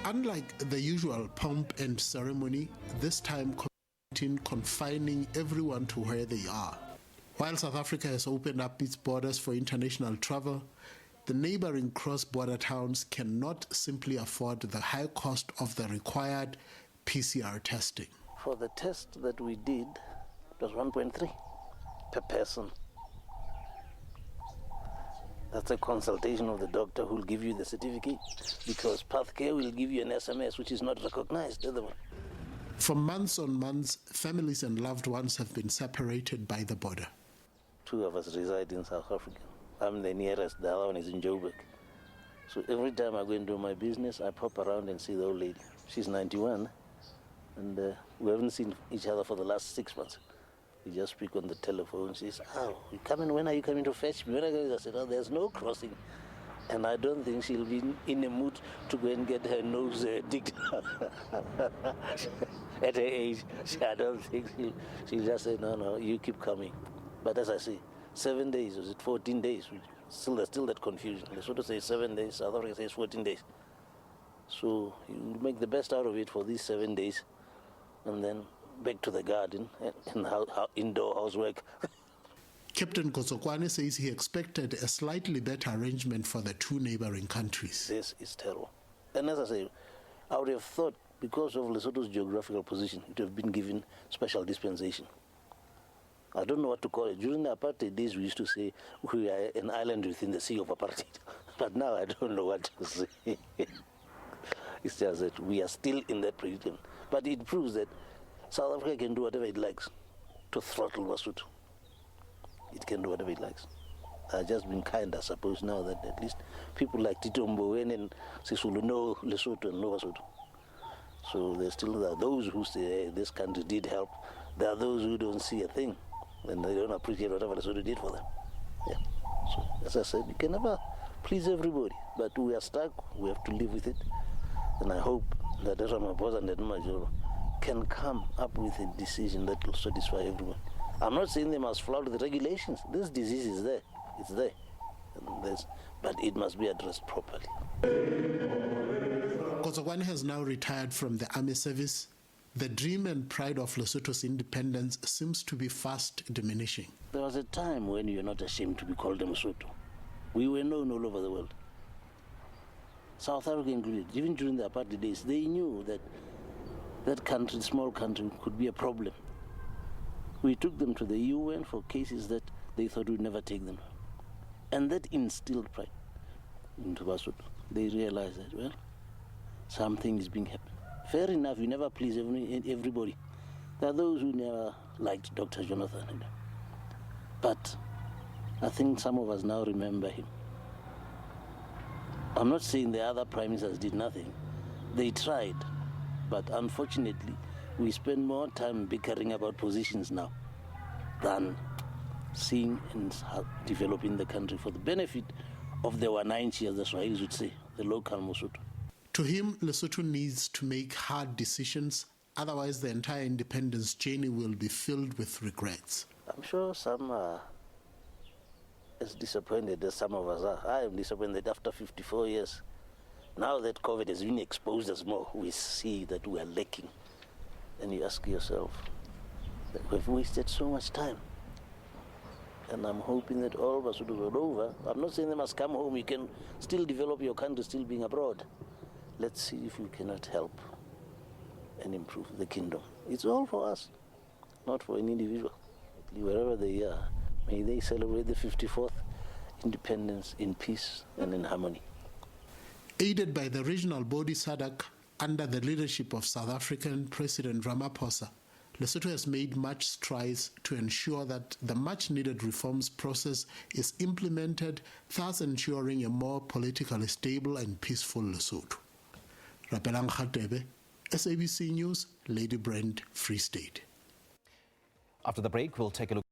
Unlike the usual pomp and ceremony, this time confining everyone to where they are. While South Africa has opened up its borders for international travel, the neighboring cross-border towns cannot simply afford the high cost of the required PCR testing. For the test that we did, it was 1.3 per person. That's a consultation of the doctor who will give you the certificate, because Pathcare will give you an SMS which is not recognized. For months on months, families and loved ones have been separated by the border. 2 of us reside in South Africa. I'm the nearest, the other one is in Joburg. So every time I go and do my business, I pop around and see the old lady. She's 91, and we haven't seen each other for the last 6 months. We just speak on the telephone. She says, you coming? When are you coming to fetch me? When I said, there's no crossing. And I don't think she'll be in a mood to go and get her nose digged at her age. I don't think she'll just say, no, you keep coming. But as I say, 7 days, was it 14 days? There's still that confusion. Lesotho says 7 days, South Africa says 14 days. So you make the best out of it for these 7 days, and then back to the garden and indoor housework. Captain Kotsokwane says he expected a slightly better arrangement for the 2 neighboring countries. This is terrible. And as I say, I would have thought, because of Lesotho's geographical position, it would have been given special dispensation. I don't know what to call it. During the apartheid days, we used to say we are an island within the sea of apartheid. But now I don't know what to say. It's just that we are still in that predicament. But it proves that South Africa can do whatever it likes to throttle Lesotho. It can do whatever it likes. I've just been kind, I suppose, now that at least people like Tito Mboweni and Sisulu know Lesotho and know Lesotho. So there still are those who say, hey, this country did help. There are those who don't see a thing, and they don't appreciate whatever Lesotho did for them. Yeah. So, as I said, you can never please everybody, but we are stuck. We have to live with it. And I hope that Ramaphosa and Majoro can come up with a decision that will satisfy everyone. I'm not saying they must flout the regulations. This disease is there. It's there. But it must be addressed properly. Kotsokwane has now retired from the army service. The dream and pride of Lesotho's independence seems to be fast diminishing. There was a time when you were not ashamed to be called a Lesotho. We were known all over the world. South Africa included. Even during the apartheid days, they knew that that country, small country, could be a problem. We took them to the UN for cases that they thought we'd never take them. And that instilled pride into Lesotho. They realized that, well, something is being happened. Fair enough, you never please everybody. There are those who never liked Dr. Jonathan. But I think some of us now remember him. I'm not saying the other prime ministers did nothing. They tried. But unfortunately, we spend more time bickering about positions now than seeing and developing the country for the benefit of the Wananchi, as the Swahili would say, the local Lesotho. To him, Lesotho needs to make hard decisions, otherwise the entire independence journey will be filled with regrets. I'm sure some are as disappointed as some of us are. I am disappointed after 54 years. Now that COVID has been exposed us more, we see that we are lacking. And you ask yourself, we've wasted so much time. And I'm hoping that all of us will do it over. I'm not saying they must come home. You can still develop your country still being abroad. Let's see if we cannot help and improve the kingdom. It's all for us, not for an individual. Wherever they are, may they celebrate the 54th independence in peace and in harmony. Aided by the regional body SADC under the leadership of South African President Ramaphosa, Lesotho has made much strides to ensure that the much-needed reforms process is implemented, thus ensuring a more politically stable and peaceful Lesotho. Rapelang Khatebe, SABC News, Lady Brand, Free State. After the break, we'll take a look